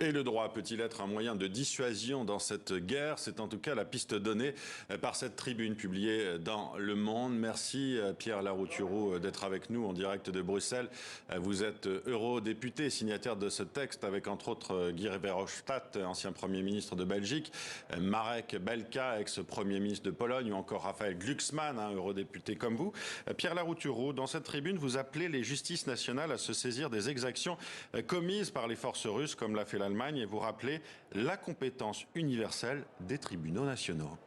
Et le droit peut-il être un moyen de dissuasion dans cette guerre? C'est en tout cas la piste donnée par cette tribune publiée dans Le Monde. Merci Pierre Larouturou d'être avec nous en direct de Bruxelles. Vous êtes eurodéputé, signataire de ce texte avec entre autres Guy Verhofstadt, ancien Premier ministre de Belgique, Marek Belka, ex-Premier ministre de Pologne, ou encore Raphaël Glucksmann, eurodéputé comme vous. Pierre Larouturou, dans cette tribune, vous appelez les justices nationales à se saisir des exactions commises par les forces russes, comme l'a fait l'Allemagne, et vous rappelez la compétence universelle des tribunaux nationaux.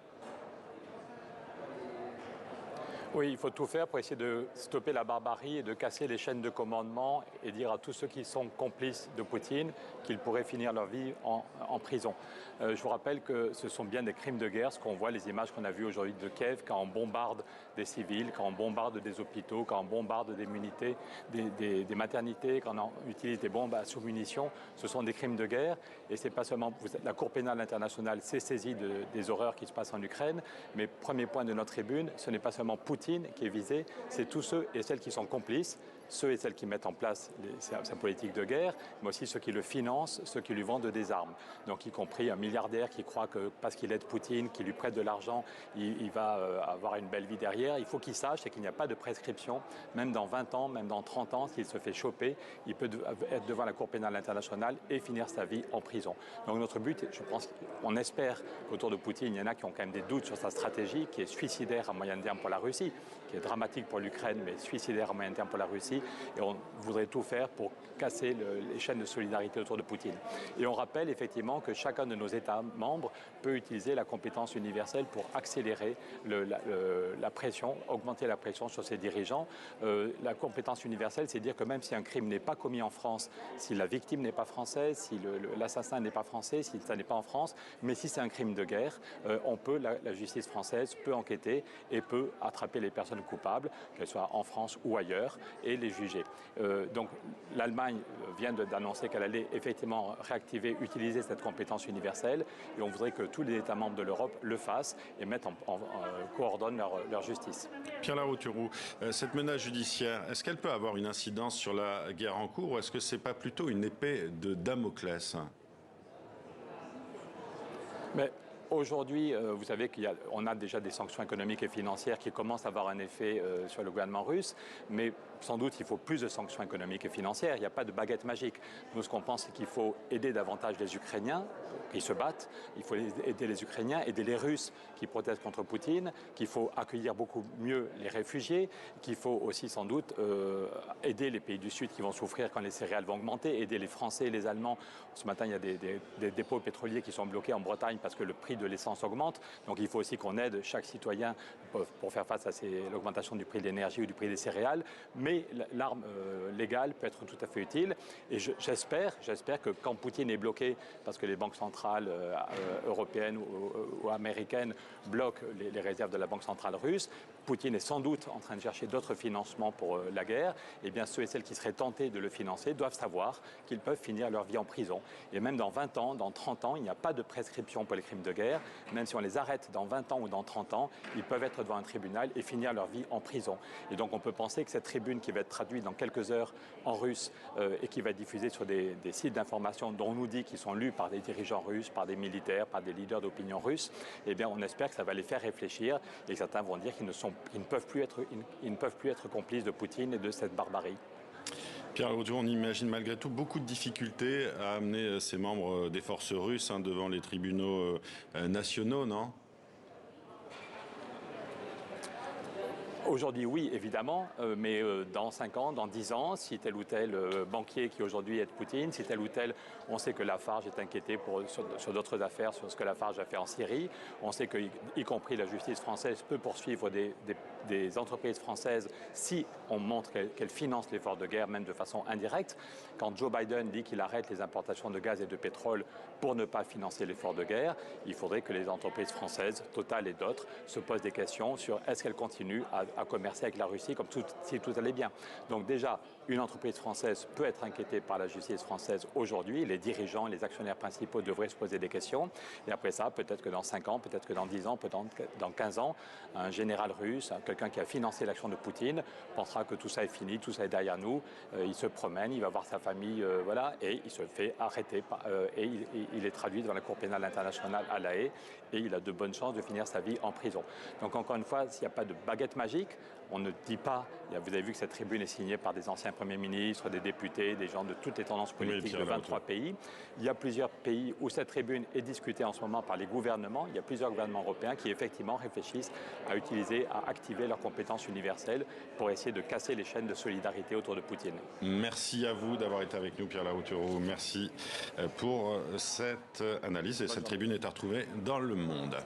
Oui, il faut tout faire pour essayer de stopper la barbarie et de casser les chaînes de commandement et dire à tous ceux qui sont complices de Poutine qu'ils pourraient finir leur vie en prison. Je vous rappelle que ce sont bien des crimes de guerre, ce qu'on voit, les images qu'on a vues aujourd'hui de Kiev, quand on bombarde des civils, quand on bombarde des hôpitaux, quand on bombarde des maternités, quand on utilise des bombes à sous-munitions. Ce sont des crimes de guerre et c'est pas seulement la Cour pénale internationale s'est saisie des horreurs qui se passent en Ukraine, mais premier point de notre tribune, ce n'est pas seulement Poutine qui est visé, c'est tous ceux et celles qui sont complices, ceux et celles qui mettent en place sa politique de guerre, mais aussi ceux qui le financent, ceux qui lui vendent des armes. Donc y compris un milliardaire qui croit que parce qu'il aide Poutine, qu'il lui prête de l'argent, il va avoir une belle vie derrière. Il faut qu'il sache qu'il n'y a pas de prescription, même dans 20 ans, même dans 30 ans, s'il se fait choper, il peut être devant la Cour pénale internationale et finir sa vie en prison. Donc notre but, je pense, on espère qu'autour de Poutine, il y en a qui ont quand même des doutes sur sa stratégie, qui est suicidaire à moyen terme pour la Russie, qui est dramatique pour l'Ukraine, mais suicidaire à moyen terme pour la Russie. Et on voudrait tout faire pour casser les chaînes de solidarité autour de Poutine. Et on rappelle effectivement que chacun de nos États membres peut utiliser la compétence universelle pour accélérer la pression, augmenter la pression sur ses dirigeants. La compétence universelle, c'est dire que même si un crime n'est pas commis en France, si la victime n'est pas française, si l'assassin n'est pas français, si ça n'est pas en France, mais si c'est un crime de guerre, la justice française peut enquêter et peut attraper les personnes coupables, qu'elles soient en France ou ailleurs, et les juger. Donc l'Allemagne vient d'annoncer qu'elle allait effectivement utiliser cette compétence universelle et on voudrait que tous les États membres de l'Europe le fassent et coordonnent leur justice. Pierre Larouturou, cette menace judiciaire, est-ce qu'elle peut avoir une incidence sur la guerre en cours ou est-ce que ce n'est pas plutôt une épée de Damoclès? Mais aujourd'hui, vous savez qu'on a déjà des sanctions économiques et financières qui commencent à avoir un effet sur le gouvernement russe, mais sans doute il faut plus de sanctions économiques et financières. Il n'y a pas de baguette magique. Nous, ce qu'on pense, c'est qu'il faut aider davantage les Ukrainiens qui se battent. Il faut aider les Ukrainiens, aider les Russes qui protestent contre Poutine, qu'il faut accueillir beaucoup mieux les réfugiés, qu'il faut aussi sans doute aider les pays du Sud qui vont souffrir quand les céréales vont augmenter, aider les Français et les Allemands. Ce matin, il y a des dépôts pétroliers qui sont bloqués en Bretagne parce que le prix de l'essence augmente. Donc il faut aussi qu'on aide chaque citoyen pour faire face à l'augmentation du prix de l'énergie ou du prix des céréales. Mais l'arme légale peut être tout à fait utile. Et j'espère que quand Poutine est bloqué, parce que les banques centrales européennes ou américaines bloquent les réserves de la banque centrale russe, Poutine est sans doute en train de chercher d'autres financements pour la guerre. Et bien ceux et celles qui seraient tentés de le financer doivent savoir qu'ils peuvent finir leur vie en prison. Et même dans 20 ans, dans 30 ans, il n'y a pas de prescription pour les crimes de guerre. Même si on les arrête dans 20 ans ou dans 30 ans, ils peuvent être devant un tribunal et finir leur vie en prison. Et donc on peut penser que cette tribune qui va être traduite dans quelques heures en russe et qui va être diffusée sur des sites d'information dont on nous dit qu'ils sont lus par des dirigeants russes, par des militaires, par des leaders d'opinion russes, eh bien on espère que ça va les faire réfléchir et certains vont dire qu'ils ne peuvent plus être complices de Poutine et de cette barbarie. Pierre Larouturou, on imagine malgré tout beaucoup de difficultés à amener ces membres des forces russes devant les tribunaux nationaux, non ? Aujourd'hui, oui, évidemment, mais dans 5 ans, dans 10 ans, si tel ou tel banquier qui aujourd'hui aide Poutine, si tel ou tel, on sait que Lafarge est inquiété sur d'autres affaires, sur ce que Lafarge a fait en Syrie, on sait que, y compris la justice française peut poursuivre des entreprises françaises si on montre qu'elles financent l'effort de guerre, même de façon indirecte. Quand Joe Biden dit qu'il arrête les importations de gaz et de pétrole pour ne pas financer l'effort de guerre, il faudrait que les entreprises françaises, Total et d'autres, se posent des questions sur est-ce qu'elles continuent à commercer avec la Russie comme si tout allait bien. Donc déjà, Une entreprise française peut être inquiétée par la justice française aujourd'hui. Les dirigeants, les actionnaires principaux devraient se poser des questions. Et après ça, peut-être que dans 5 ans, peut-être que dans 10 ans, peut-être que dans 15 ans, un général russe, quelqu'un qui a financé l'action de Poutine, pensera que tout ça est fini, tout ça est derrière nous. Il se promène, il va voir sa famille, voilà, et il se fait arrêter. Et il est traduit devant la Cour pénale internationale à La Haye. Et il a de bonnes chances de finir sa vie en prison. Donc encore une fois, s'il n'y a pas de baguette magique, on ne dit pas, vous avez vu que cette tribune est signée par des anciens premiers ministres, des députés, des gens de toutes les tendances politiques de 23 pays. Il y a plusieurs pays où cette tribune est discutée en ce moment par les gouvernements. Il y a plusieurs gouvernements européens qui effectivement réfléchissent à activer leurs compétences universelles pour essayer de casser les chaînes de solidarité autour de Poutine. Merci à vous d'avoir été avec nous, Pierre Larouturou. Merci pour cette analyse. Et cette tribune est à retrouver dans Le Monde.